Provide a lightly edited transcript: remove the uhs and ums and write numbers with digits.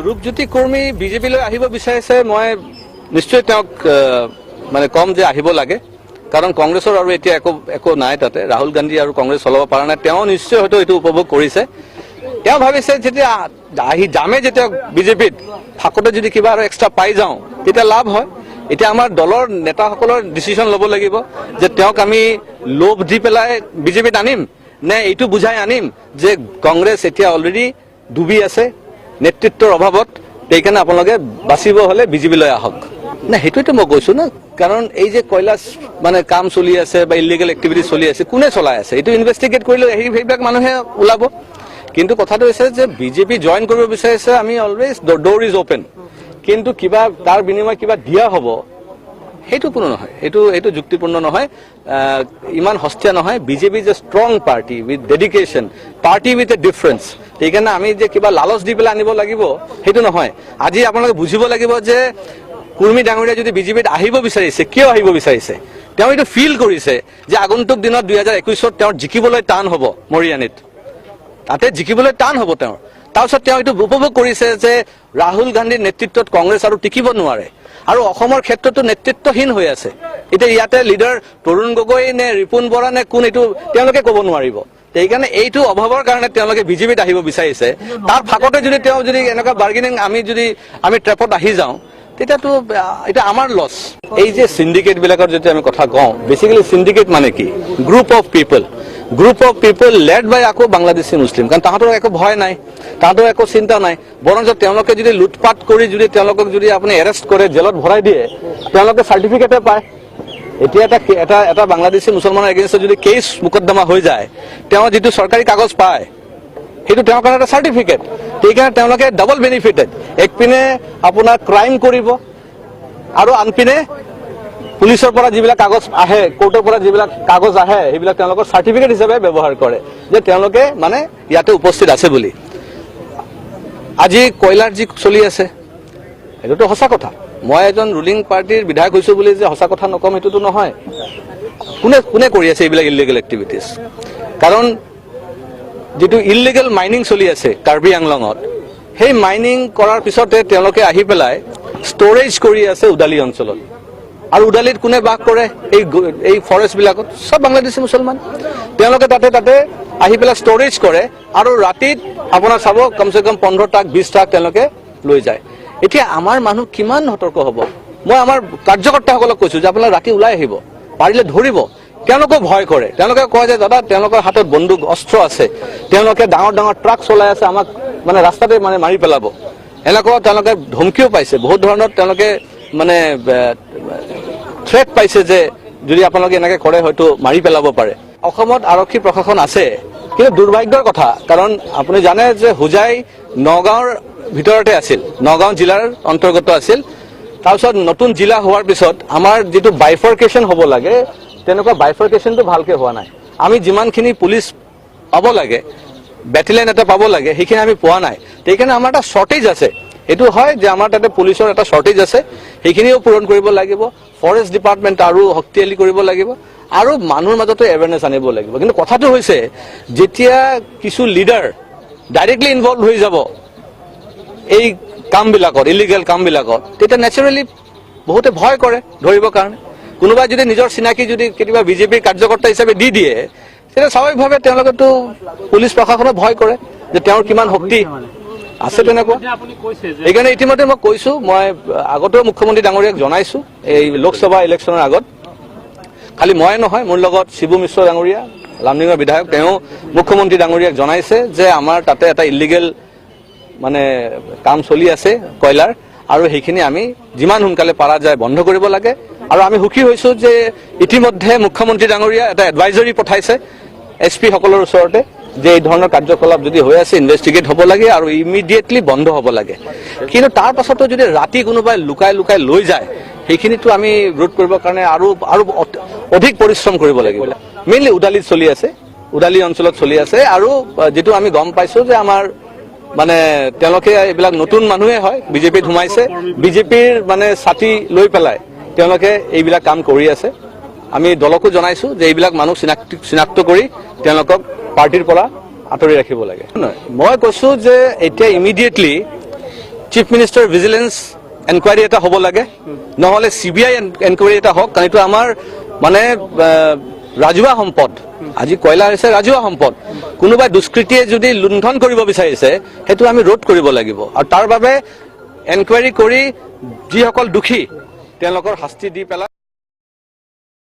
ৰূপজ্যোতি কুৰ্মী বিজেপিলৈ আহিব বিচাৰিছে। মই নিশ্চয় তেওঁক মানে কম যে আহিব লাগে, কাৰণ কংগ্ৰেছৰ আৰু এতিয়া একো নাই তাতে। ৰাহুল গান্ধী আৰু কংগ্ৰেছ চলাব পৰা নাই। তেওঁ নিশ্চয় হয়তো এইটো উপভোগ কৰিছে। তেওঁ ভাবিছে যেতিয়া যামে যেতিয়া বিজেপিত ফাকতে যদি কিবা আৰু এক্সট্ৰা পাই যাওঁ তেতিয়া লাভ হয়। এতিয়া আমাৰ দলৰ নেতাসকলৰ ডিচিশ্যন ল'ব লাগিব যে তেওঁক আমি লোভ দি পেলাই বিজেপিত আনিম নে এইটো বুজাই আনিম যে কংগ্ৰেছ এতিয়া অলৰেডি ডুবি আছে নেতৃত্বৰ অভাৱত, সেইকাৰণে আপোনালোকে বাচিব হলে বিজেপিলৈ আহক। না সেইটোৱেতো মই কৈছো না, কাৰণ এই যে কৈলাশ মানে কাম চলি আছে বা ইলিগেল এক্টিভিটি চলি আছে, কোনে চলাই আছে এইটো ইনভেষ্টিগেট কৰিলে সেইবিলাক মানুহে ওলাব। কিন্তু কথাটো হৈছে যে বিজেপি জইন কৰিব বিচাৰিছে, আমি অলৱেজ ডোৰ ইজ অপেন, কিন্তু কিবা তাৰ বিনিময় কিবা দিয়া হ'ব সেইটো কোনো নহয়, এইটো যুক্তিপূৰ্ণ নহয়, ইমান সস্তীয়া নহয়। BJP is a strong party with dedication, party with a difference. সেইকাৰণে আমি যে কিবা লালচ দি পেলাই আনিব লাগিব সেইটো নহয়। আজি আপোনালোকে বুজিব লাগিব যে কুৰ্মী ডাঙৰীয়া যদি বিজেপিত আহিব বিচাৰিছে, কিয় আহিব বিচাৰিছে। তেওঁ এইটো ফিল কৰিছে যে আগন্তুক দিনত 2021-ত তেওঁৰ জিকিবলৈ টান হ'ব, মৰিয়ানীত তাতে জিকিবলৈ টান হ'ব তেওঁৰ। তাৰপিছত তেওঁ এইটো উপভোগ কৰিছে যে ৰাহুল গান্ধীৰ নেতৃত্বত কংগ্ৰেছ আৰু টিকিব নোৱাৰে, আৰু অসমৰ ক্ষেত্ৰতো নেতৃত্বহীন হৈ আছে। এতিয়া ইয়াতে লিডাৰ তৰুণ গগৈ নে ৰিপুণ বৰা নে কোন, এইটো তেওঁলোকে ক'ব নোৱাৰিব। সেইকাৰণে এইটো অভাৱৰ কাৰণে তেওঁলোকে বিজেপিত আহিব বিচাৰিছে। তাৰ ফাকতে যদি তেওঁ যদি এনেকুৱা বাৰ্গেনিং আমি ট্ৰেপত আহি যাওঁ তেতিয়াতো এটা আমাৰ লছ। এই যে সিন্ডিকেট বিলাকৰ যদি আমি কথা কওঁ, বেচিকেলি সিন্ডিকেট মানে কি, group of people led by আকৌ বাংলাদেশী মুছলিম। কাৰণ তাহাঁতৰ একো ভয় নাই, তাহাঁতৰ একো চিন্তা নাই। বৰঞ্চ তেওঁলোকে যদি লুটপাট কৰি যদি তেওঁলোকক যদি আপুনি এৰেষ্ট কৰে, জেলত ভৰাই দিয়ে, তেওঁলোকে চাৰ্টিফিকেটে পায়। এতিয়া এটা বাংলাদেশী মুছলমানৰ এগেইনষ্টত যদি কেছ মোকদ্দমা হৈ যায়, তেওঁ যিটো চৰকাৰী কাগজ পায় সেইটো তেওঁৰ কাৰণে এটা চাৰ্টিফিকেট। সেইকাৰণে তেওঁলোকে ডাবল বেনিফিটেড, একপিনে আপোনাৰ ক্ৰাইম কৰিব আৰু আনপিনে পুলিচৰ পৰা যিবিলাক কাগজ আহে, কোৰ্টৰ পৰা যিবিলাক কাগজ আহে, সেইবিলাক তেওঁলোকৰ চাৰ্টিফিকেট হিচাপে ব্যৱহাৰ কৰে যে তেওঁলোকে মানে ইয়াতে উপস্থিত আছে বুলি। আজি কয়লাৰ যি চলি আছে সেইটোতো সঁচা কথা। মই এজন ৰুলিং পাৰ্টিৰ বিধায়ক হৈছো বুলি যে সঁচা কথা নকম সেইটোতো নহয়। কোনে কৰি আছে এইবিলাক ইলিগেল এক্টিভিটিজ? কাৰণ যিটো ইলিগেল মাইনিং চলি আছে কাৰ্বি আংলঙত, সেই মাইনিং কৰাৰ পিছতে তেওঁলোকে আহি পেলাই ষ্ট'ৰেজ কৰি আছে উদালি অঞ্চলত। আৰু উদালিত কোনে বাস কৰে? এই ফৰেষ্ট বিলাকত চব বাংলাদেশী মুছলমান। তেওঁলোকে তাতে আহি পেলাই ষ্ট'ৰেজ কৰে আৰু ৰাতিত আপোনাৰ চাব কমচে কম 15 ট্ৰাক 20 ট্ৰাক তেওঁলোকে লৈ যায়। এতিয়া আমাৰ মানুহ কিমান সতৰ্ক হ'ব? মই আমাৰ কাৰ্যকৰ্তাসকলক কৈছো যে আপোনালোকে ৰাতি ওলাই আহিব, পাৰিলে ধৰিব। তেওঁলোকেও ভয় কৰে, তেওঁলোকে কয় যে দাদা তেওঁলোকৰ হাতত বন্দুক অস্ত্ৰ আছে, তেওঁলোকে ডাঙৰ ট্ৰাক চলাই আছে, আমাক মানে ৰাস্তাতে মানে মাৰি পেলাব। এনেকুৱা তেওঁলোকে ধমকিও পাইছে, বহুত ধৰণৰ তেওঁলোকে মানে থ্ৰেট পাইছে যে যদি আপোনালোকে এনেকে কৰে হয়তো মাৰি পেলাব পাৰে। অসমত আৰক্ষী প্ৰশাসন আছে, কিন্তু দুৰ্ভাগ্যৰ কথা, কাৰণ আপুনি জানে যে হোজাই নগাঁৱৰ ভিতৰতে আছিল, নগাঁও জিলাৰ অন্তৰ্গত আছিল। তাৰপিছত নতুন জিলা হোৱাৰ পিছত আমাৰ যিটো বাইফাৰ্কেশ্যন হ'ব লাগে, তেনেকুৱা বাইফাৰ্কেশ্যনটো ভালকে হোৱা নাই। আমি যিমানখিনি পুলিচ পাব লাগে, বেটেলিয়ন এটা পাব লাগে, সেইখিনি আমি পোৱা নাই। সেইকাৰণে আমাৰ এটা শ্বৰ্টেজ আছে। এইটো হয় যে আমাৰ তাতে পুলিচৰ এটা শ্বৰ্টেজ আছে, সেইখিনিও পূৰণ কৰিব লাগিব। ফৰেষ্ট ডিপাৰ্টমেণ্ট আৰু শক্তিশালী কৰিব লাগিব আৰু মানুহৰ মাজতো এৱেৰনেছ আনিব লাগিব। কিন্তু কথাটো হৈছে যেতিয়া কিছু লিডাৰ ডাইৰেক্টলি ইনভলভ হৈ যাব এই কামবিলাকত, ইলিগেল কামবিলাকত, তেতিয়া নেচাৰেলি বহুতে ভয় কৰে ধৰিবৰ কাৰণে। কোনোবাই যদি নিজৰ চিনাকি যদি কেতিয়াবা বিজেপিৰ কাৰ্যকৰ্তা হিচাপে দি দিয়ে, তেতিয়া স্বাভাৱিকভাৱে তেওঁলোকেতো পুলিচ প্ৰশাসনে ভয় কৰে যে তেওঁৰ কিমান শক্তি আছে তেনেকুৱা। সেইকাৰণে ইতিমধ্যে মই কৈছো, মই আগতেও মুখ্যমন্ত্ৰী ডাঙৰীয়াক জনাইছো এই লোকসভা ইলেকশ্যনৰ আগত। খালি ময়ে নহয়, মোৰ লগত শিবু মিশ্ৰ ডাঙৰীয়া, লামডিঙৰ বিধায়ক, তেওঁ মুখ্যমন্ত্ৰী ডাঙৰীয়াক জনাইছে যে আমাৰ তাতে এটা ইলিগেল মানে কাম চলি আছে কয়লাৰ, আৰু সেইখিনি আমি যিমান সোনকালে পাৰা যায় বন্ধ কৰিব লাগে। আৰু আমি সুখী হৈছো যে ইতিমধ্যে মুখ্যমন্ত্ৰী ডাঙৰীয়া এটা এডভাইজৰী পঠাইছে SP সকলৰ ওচৰতে যে এই ধৰণৰ কাৰ্যকলাপ যদি হৈ আছে ইনভেষ্টিগেট হ'ব লাগে আৰু ইমিডিয়েটলি বন্ধ হ'ব লাগে। কিন্তু তাৰ পাছতো যদি ৰাতি কোনোবাই লুকাই লৈ যায়, সেইখিনিতো আমি ৰোধ কৰিবৰ কাৰণে আৰু অধিক পৰিশ্ৰম কৰিব লাগিব। মেইনলি উদালিত চলি আছে, উদালি অঞ্চলত চলি আছে। আৰু যেটো আমি গম পাইছো যে আমাৰ মানে তেওঁলোকে এইবিলাক নতুন মানুহে হয়, বিজেপিত সোমাইছে, বিজেপিৰ মানে ছাতি লৈ পেলাই তেওঁলোকে এইবিলাক কাম কৰি আছে। আমি দলকো জনাইছো যে এইবিলাক মানুহ চিনাক্ত কৰি তেওঁলোকক পাৰ্টিৰ পৰা আঁতৰি ৰাখিব লাগে। মই কৈছো যে এতিয়া immediately chief minister vigilance enquiry এটা হ'ব লাগে, নহ'লে CBI এনকুৱাৰী এটা হওক, কাৰণ এইটো আমাৰ মানে ৰাজহুৱা সম্পদ। আজি কয়লা হৈছে ৰাজহুৱা সম্পদ। কোনোবাই দুষ্কৃতিয়ে যদি লুণ্ঠন কৰিব বিচাৰিছে সেইটো আমি ৰোধ কৰিব লাগিব, আৰু তাৰ বাবে এনকুৱাৰী কৰি যিসকল দোষী তেওঁলোকৰ শাস্তি দি পেলাই